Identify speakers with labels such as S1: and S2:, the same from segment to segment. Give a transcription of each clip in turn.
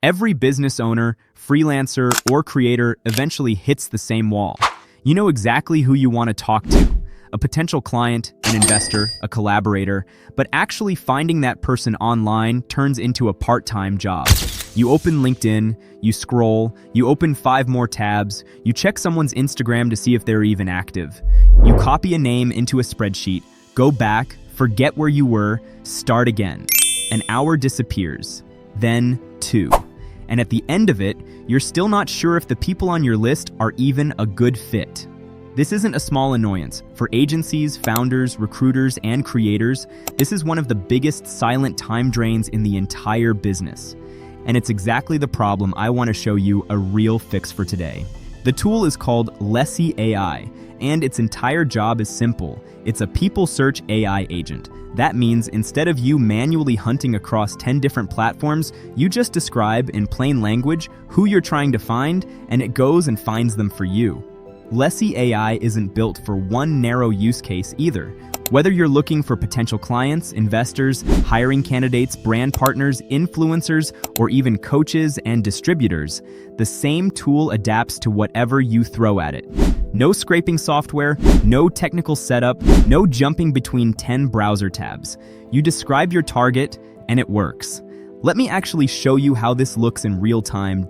S1: Every business owner, freelancer, or creator eventually hits the same wall. You know exactly who you want to talk to, a potential client, an investor, a collaborator, but actually finding that person online turns into a part-time job. You open LinkedIn, you scroll, you open 5 more tabs, you check someone's Instagram to see if they're even active. You copy a name into a spreadsheet, go back, forget where you were, start again. An hour disappears, then 2. And at the end of it, you're still not sure if the people on your list are even a good fit. This isn't a small annoyance. For agencies, founders, recruiters, and creators, this is one of the biggest silent time drains in the entire business. And it's exactly the problem I want to show you a real fix for today. The tool is called Lessie AI, and its entire job is simple. It's a people search AI agent. That means instead of you manually hunting across 10 different platforms, you just describe in plain language who you're trying to find, and it goes and finds them for you. Lessie AI isn't built for one narrow use case either. Whether you're looking for potential clients, investors, hiring candidates, brand partners, influencers, or even coaches and distributors, the same tool adapts to whatever you throw at it. No scraping software, no technical setup, no jumping between 10 browser tabs. You describe your target, and it works. Let me actually show you how this looks in real time.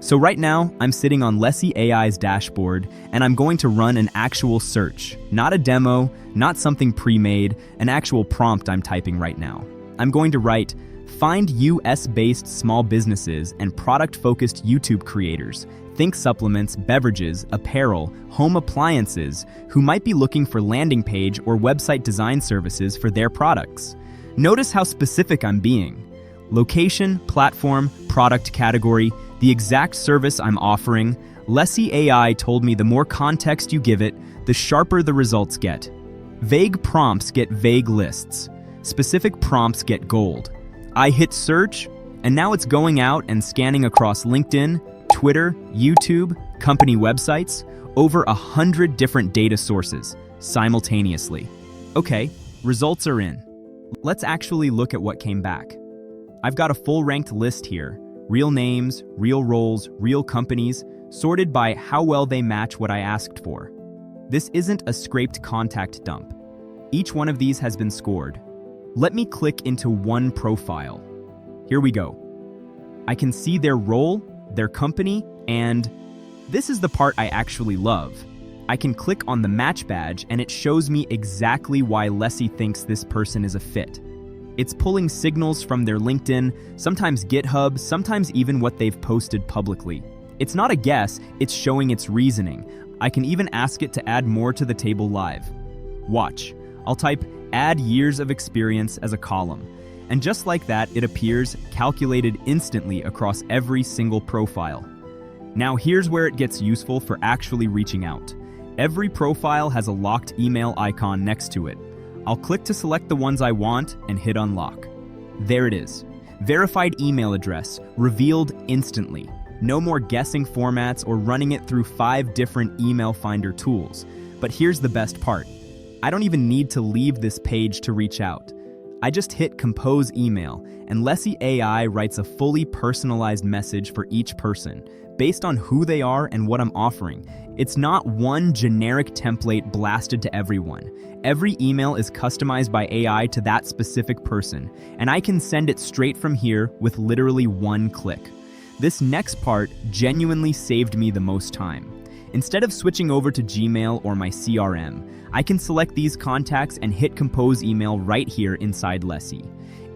S1: So right now, I'm sitting on Lessie AI's dashboard, and I'm going to run an actual search. Not a demo, not something pre-made, an actual prompt I'm typing right now. I'm going to write, find US-based small businesses and product-focused YouTube creators. Think supplements, beverages, apparel, home appliances, who might be looking for landing page or website design services for their products. Notice how specific I'm being. Location, platform, product category, the exact service I'm offering. Lessie AI told me the more context you give it, the sharper the results get. Vague prompts get vague lists. Specific prompts get gold. I hit search, and now it's going out and scanning across LinkedIn, Twitter, YouTube, company websites, over 100 different data sources simultaneously. Okay, results are in. Let's actually look at what came back. I've got a full ranked list here. Real names, real roles, real companies, sorted by how well they match what I asked for. This isn't a scraped contact dump. Each one of these has been scored. Let me click into one profile. Here we go. I can see their role, their company, and this is the part I actually love. I can click on the match badge and it shows me exactly why Lessie thinks this person is a fit. It's pulling signals from their LinkedIn, sometimes GitHub, sometimes even what they've posted publicly. It's not a guess, it's showing its reasoning. I can even ask it to add more to the table live. Watch. I'll type add years of experience as a column. And just like that, it appears calculated instantly across every single profile. Now here's where it gets useful for actually reaching out. Every profile has a locked email icon next to it. I'll click to select the ones I want and hit unlock. There it is. Verified email address, revealed instantly. No more guessing formats or running it through 5 different email finder tools. But here's the best part. I don't even need to leave this page to reach out. I just hit compose email, and Lessie AI writes a fully personalized message for each person, based on who they are and what I'm offering. It's not one generic template blasted to everyone. Every email is customized by AI to that specific person, and I can send it straight from here with literally one click. This next part genuinely saved me the most time. Instead of switching over to Gmail or my CRM, I can select these contacts and hit compose email right here inside Lessie.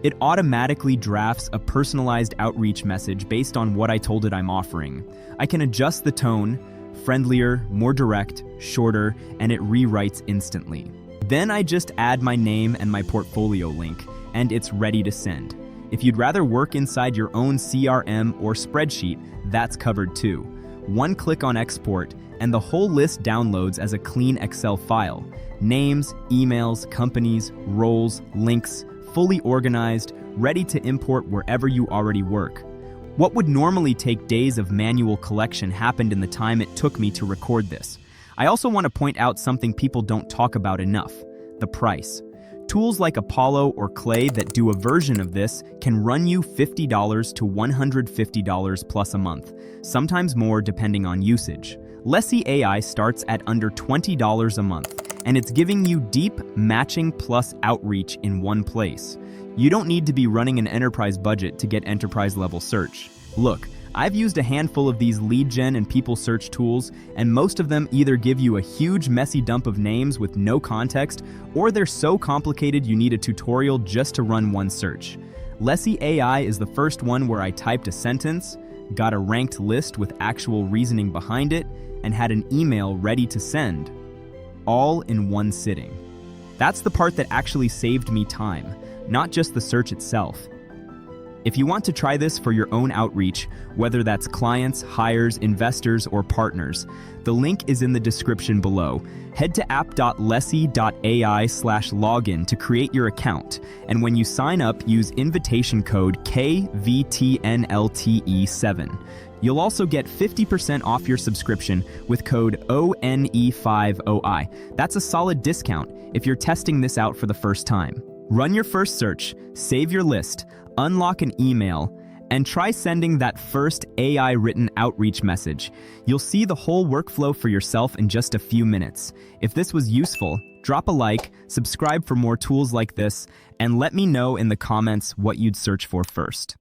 S1: It automatically drafts a personalized outreach message based on what I told it I'm offering. I can adjust the tone, friendlier, more direct, shorter, and it rewrites instantly. Then I just add my name and my portfolio link, and it's ready to send. If you'd rather work inside your own CRM or spreadsheet, that's covered too. One click on export, and the whole list downloads as a clean Excel file. Names, emails, companies, roles, links, fully organized, ready to import wherever you already work. What would normally take days of manual collection happened in the time it took me to record this. I also want to point out something people don't talk about enough: the price. Tools like Apollo or Clay that do a version of this can run you $50 to $150 plus a month, sometimes more depending on usage. Lessie AI starts at under $20 a month, and it's giving you deep matching plus outreach in one place. You don't need to be running an enterprise budget to get enterprise-level search. Look, I've used a handful of these lead gen and people search tools, and most of them either give you a huge messy dump of names with no context, or they're so complicated you need a tutorial just to run one search. Lessie AI is the first one where I typed a sentence, got a ranked list with actual reasoning behind it, and had an email ready to send, all in one sitting. That's the part that actually saved me time, not just the search itself. If you want to try this for your own outreach, whether that's clients, hires, investors, or partners, the link is in the description below. Head to app.lessie.ai/login to create your account, and when you sign up, use invitation code KVTNLTE7. You'll also get 50% off your subscription with code ONE50I. That's a solid discount if you're testing this out for the first time. Run your first search, save your list, unlock an email, and try sending that first AI-written outreach message. You'll see the whole workflow for yourself in just a few minutes. If this was useful, drop a like, subscribe for more tools like this, and let me know in the comments what you'd search for first.